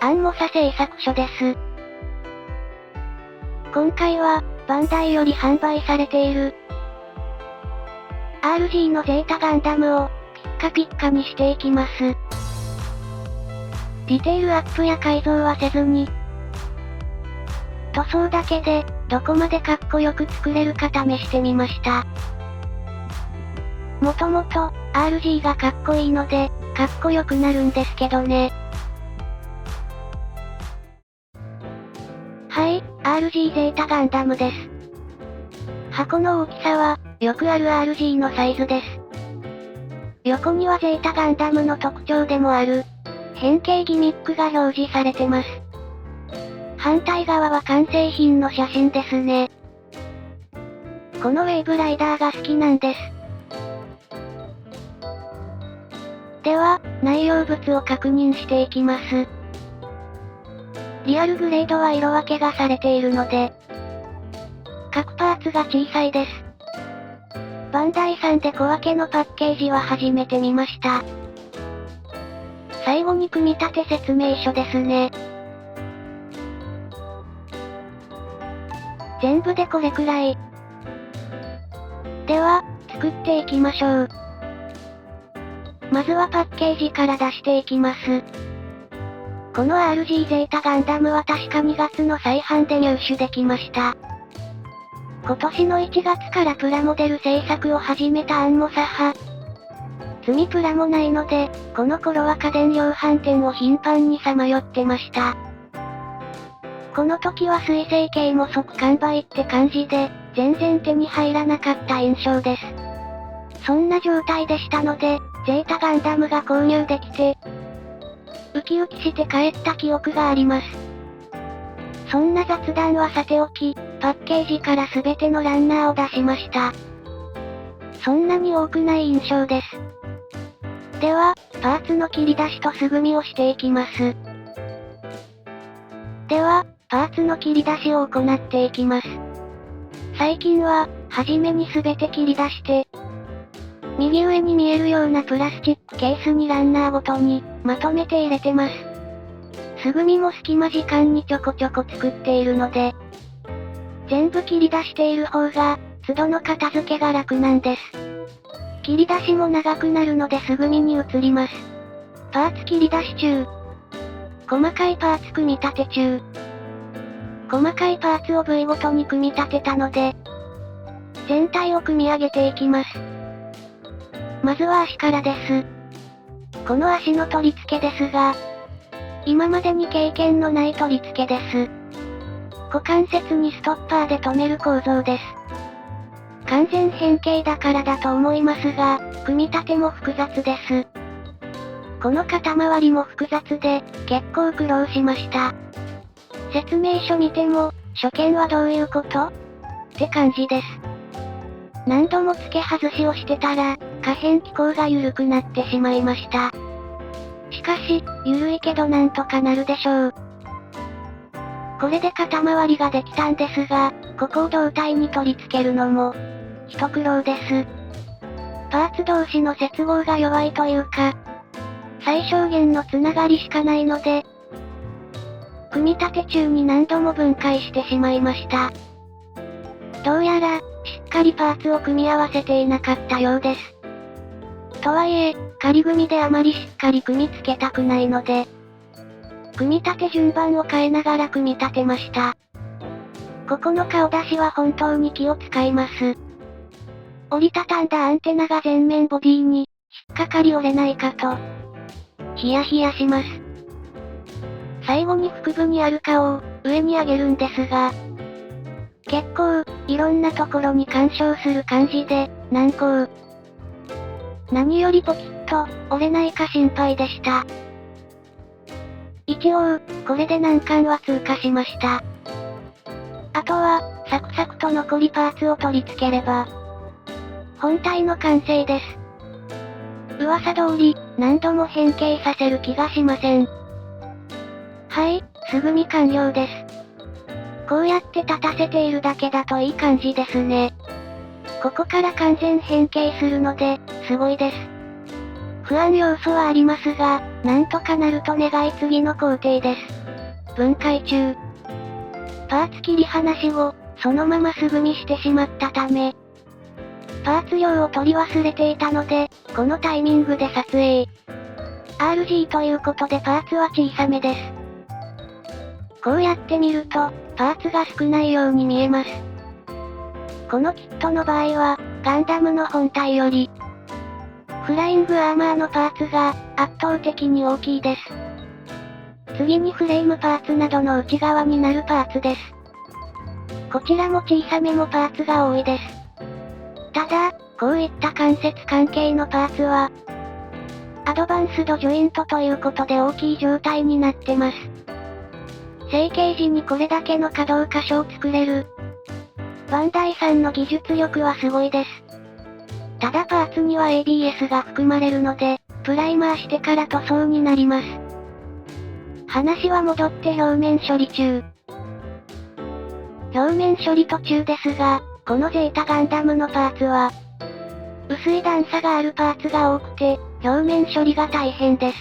アンモサ製作所です。今回は、バンダイより販売されている、RG のゼータガンダムを、ピッカピッカにしていきます。ディテールアップや改造はせずに、塗装だけで、どこまでかっこよく作れるか試してみました。もともと、RG がかっこいいので、かっこよくなるんですけどね。はい、RG ゼータガンダムです。箱の大きさは、よくある RG のサイズです。横にはゼータガンダムの特徴でもある、変形ギミックが表示されてます。反対側は完成品の写真ですね。このウェーブライダーが好きなんです。では、内容物を確認していきます。リアルグレードは色分けがされているので、各パーツが小さいです。バンダイさんで小分けのパッケージは初めて見ました。最後に組み立て説明書ですね。全部でこれくらい。では、作っていきましょう。まずはパッケージから出していきます。この RG ゼータガンダムは確か2月の再販で入手できました。今年の1月からプラモデル製作を始めたアンモサ派。積みプラもないので、この頃は家電量販店を頻繁にさまよってました。この時は水星系も即完売って感じで、全然手に入らなかった印象です。そんな状態でしたので、ゼータガンダムが購入できて、ウキウキして帰った記憶があります。そんな雑談はさておき、パッケージから全てのランナーを出しました。そんなに多くない印象です。では、パーツの切り出しと素組みをしていきます。では、パーツの切り出しを行っていきます。最近は、はじめに全て切り出して、右上に見えるようなプラスチックケースにランナーごとに、まとめて入れてます。素組みも隙間時間にちょこちょこ作っているので、全部切り出している方が、都度の片付けが楽なんです。切り出しも長くなるので素組みに移ります。パーツ切り出し中。細かいパーツ組み立て中。細かいパーツを部位ごとに組み立てたので、全体を組み上げていきます。まずは足からです。この足の取り付けですが、今までに経験のない取り付けです。股関節にストッパーで留める構造です。完全変形だからだと思いますが、組み立ても複雑です。この肩周りも複雑で、結構苦労しました。説明書見ても、初見はどういうことって感じです。何度も付け外しをしてたら、可変機構が緩くなってしまいました。しかし、緩いけどなんとかなるでしょう。これで肩周りができたんですが、ここを胴体に取り付けるのも、一苦労です。パーツ同士の接合が弱いというか、最小限のつながりしかないので、組み立て中に何度も分解してしまいました。どうやら、しっかりパーツを組み合わせていなかったようです。とはいえ、仮組みであまりしっかり組み付けたくないので、組み立て順番を変えながら組み立てました。ここの顔出しは本当に気を使います。折りたたんだアンテナが前面ボディに、引っかかり折れないかと、ヒヤヒヤします。最後に腹部にある顔を、上に上げるんですが、結構、いろんなところに干渉する感じで、難航。何よりポキッと、折れないか心配でした。一応、これで難関は通過しました。あとは、サクサクと残りパーツを取り付ければ、本体の完成です。噂通り、何度も変形させる気がしません。はい、素組み完了です。こうやって立たせているだけだといい感じですね。ここから完全変形するので、すごいです。不安要素はありますが、なんとかなると願い次の工程です。分解中。パーツ切り離し後、そのまま素組みしてしまったため、パーツ量を取り忘れていたので、このタイミングで撮影。RG ということでパーツは小さめです。こうやって見ると、パーツが少ないように見えます。このキットの場合は、ガンダムの本体より、フライングアーマーのパーツが、圧倒的に大きいです。次にフレームパーツなどの内側になるパーツです。こちらも小さめもパーツが多いです。ただ、こういった関節関係のパーツは、アドバンスドジョイントということで大きい状態になってます。成形時にこれだけの可動箇所を作れる。バンダイさんの技術力はすごいです。ただパーツには ABS が含まれるので、プライマーしてから塗装になります。話は戻って表面処理中。表面処理途中ですが、このゼータガンダムのパーツは、薄い段差があるパーツが多くて、表面処理が大変です。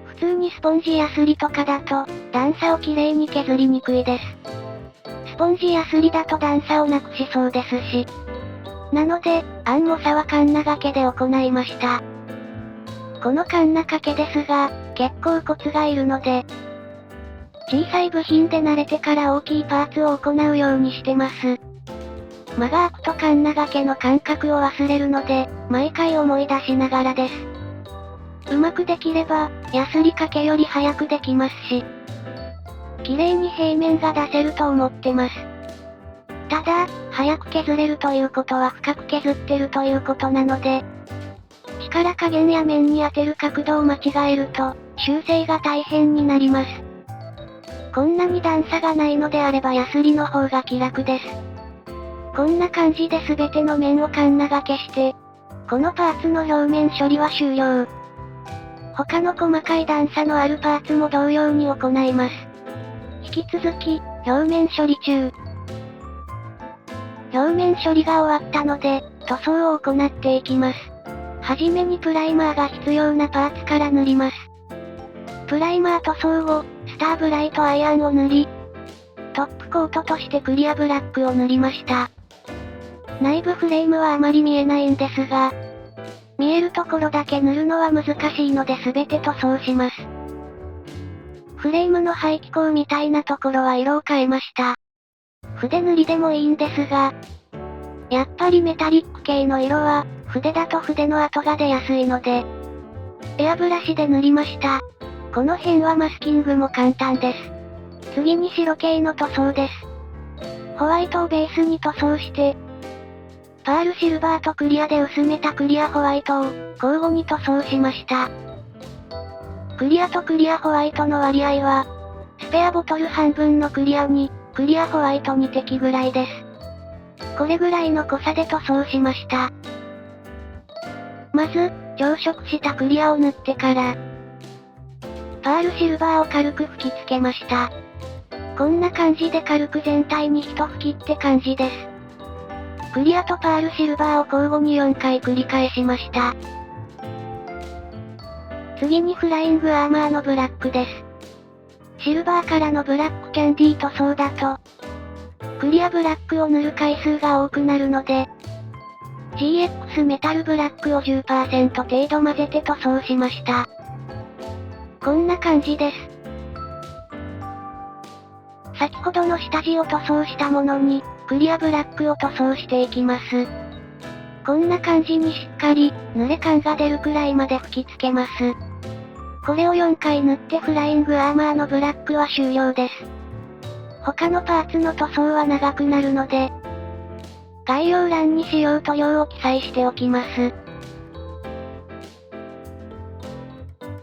普通にスポンジヤスリとかだと、段差をきれいに削りにくいです。スポンジヤスリだと段差をなくしそうですし。なので、アンモサはカンナ掛けで行いました。このカンナ掛けですが、結構コツがいるので、小さい部品で慣れてから大きいパーツを行うようにしてます。間が空くとカンナ掛けの感覚を忘れるので、毎回思い出しながらです。うまくできれば、ヤスリ掛けより早くできますし、綺麗に平面が出せると思ってます。ただ、早く削れるということは深く削ってるということなので、力加減や面に当てる角度を間違えると、修正が大変になります。こんなに段差がないのであればヤスリの方が気楽です。こんな感じで全ての面をカンナ掛けして、このパーツの表面処理は終了。他の細かい段差のあるパーツも同様に行います。引き続き、表面処理中。表面処理が終わったので、塗装を行っていきます。はじめにプライマーが必要なパーツから塗ります。プライマー塗装後、スターブライトアイアンを塗り、トップコートとしてクリアブラックを塗りました。内部フレームはあまり見えないんですが、見えるところだけ塗るのは難しいので全て塗装します。フレームの排気口みたいなところは色を変えました。筆塗りでもいいんですが、やっぱりメタリック系の色は、筆だと筆の跡が出やすいので、エアブラシで塗りました。この辺はマスキングも簡単です。次に白系の塗装です。ホワイトをベースに塗装して、パールシルバーとクリアで薄めたクリアホワイトを交互に塗装しました。クリアとクリアホワイトの割合は、スペアボトル半分のクリアに、クリアホワイト2滴ぐらいです。これぐらいの濃さで塗装しました。まず、調色したクリアを塗ってから、パールシルバーを軽く吹き付けました。こんな感じで軽く全体に一吹きって感じです。クリアとパールシルバーを交互に4回繰り返しました。次にフライングアーマーのブラックです。シルバーからのブラックキャンディー塗装だと、クリアブラックを塗る回数が多くなるので、GX メタルブラックを 10% 程度混ぜて塗装しました。こんな感じです。先ほどの下地を塗装したものに、クリアブラックを塗装していきます。こんな感じにしっかり、濡れ感が出るくらいまで吹き付けます。これを4回塗ってフライングアーマーのブラックは終了です。他のパーツの塗装は長くなるので、概要欄に使用塗料を記載しておきます。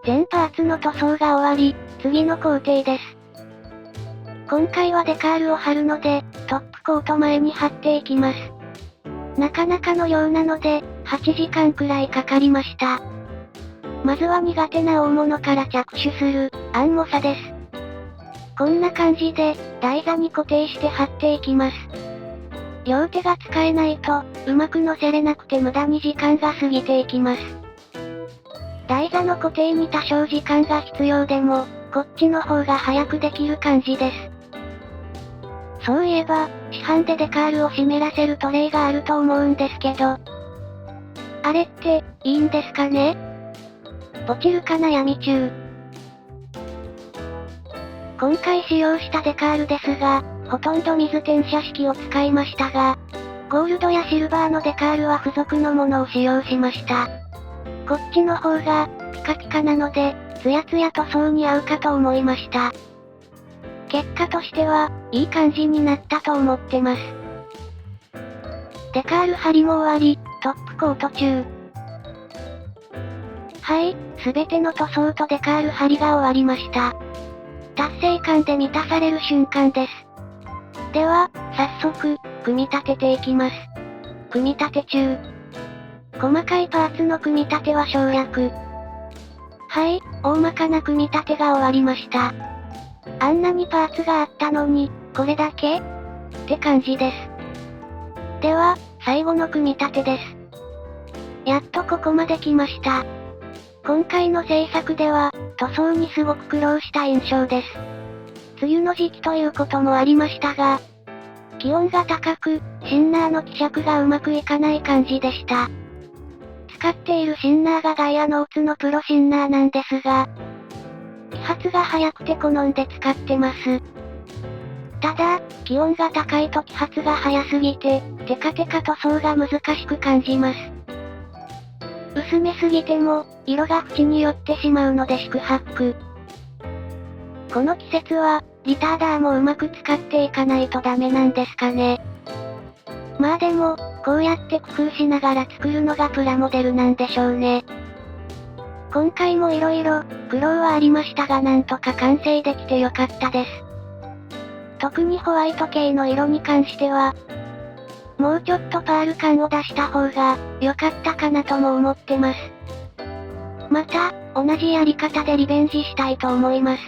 全パーツの塗装が終わり、次の工程です。今回はデカールを貼るので、トップコート前に貼っていきます。なかなかの量なので、8時間くらいかかりました。まずは苦手な大物から着手する、アンモサです。こんな感じで、台座に固定して貼っていきます。両手が使えないと、うまく乗せれなくて無駄に時間が過ぎていきます。台座の固定に多少時間が必要でも、こっちの方が早くできる感じです。そういえば、市販でデカールを湿らせるトレイがあると思うんですけど。あれって、いいんですかね？落ちるか悩み中。今回使用したデカールですが、ほとんど水転写式を使いましたが、ゴールドやシルバーのデカールは付属のものを使用しました。こっちの方が、ピカピカなので、ツヤツヤ塗装に合うかと思いました。結果としては、いい感じになったと思ってます。デカール貼りも終わり、トップコート中。はい、すべての塗装とデカール貼りが終わりました。達成感で満たされる瞬間です。では、早速、組み立てていきます。組み立て中。細かいパーツの組み立ては省略。はい、大まかな組み立てが終わりました。あんなにパーツがあったのに、これだけって感じです。では、最後の組み立てです。やっとここまで来ました。今回の制作では、塗装にすごく苦労した印象です。梅雨の時期ということもありましたが、気温が高く、シンナーの希釈がうまくいかない感じでした。使っているシンナーがガイアノーツのプロシンナーなんですが、揮発が早くて好んで使ってます。ただ、気温が高いと揮発が早すぎて、テカテカ塗装が難しく感じます。薄めすぎても、色が縁に寄ってしまうので四苦八苦。この季節は、リターダーもうまく使っていかないとダメなんですかね。まあでも、こうやって工夫しながら作るのがプラモデルなんでしょうね。今回も色々、苦労はありましたがなんとか完成できてよかったです。特にホワイト系の色に関しては、もうちょっとパール感を出した方が、良かったかなとも思ってます。また、同じやり方でリベンジしたいと思います。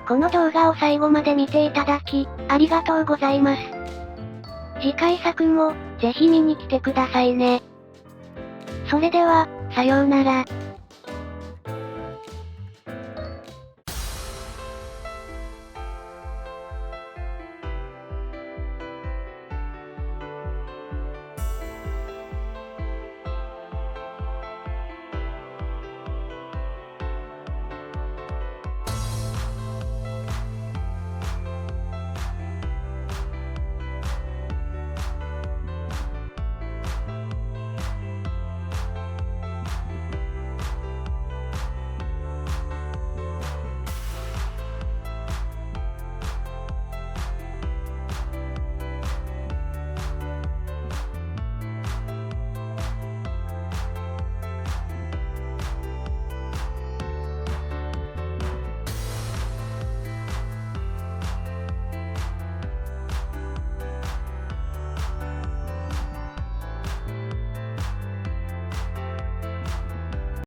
この動画を最後まで見ていただき、ありがとうございます。次回作も、ぜひ見に来てくださいね。それでは、さようなら。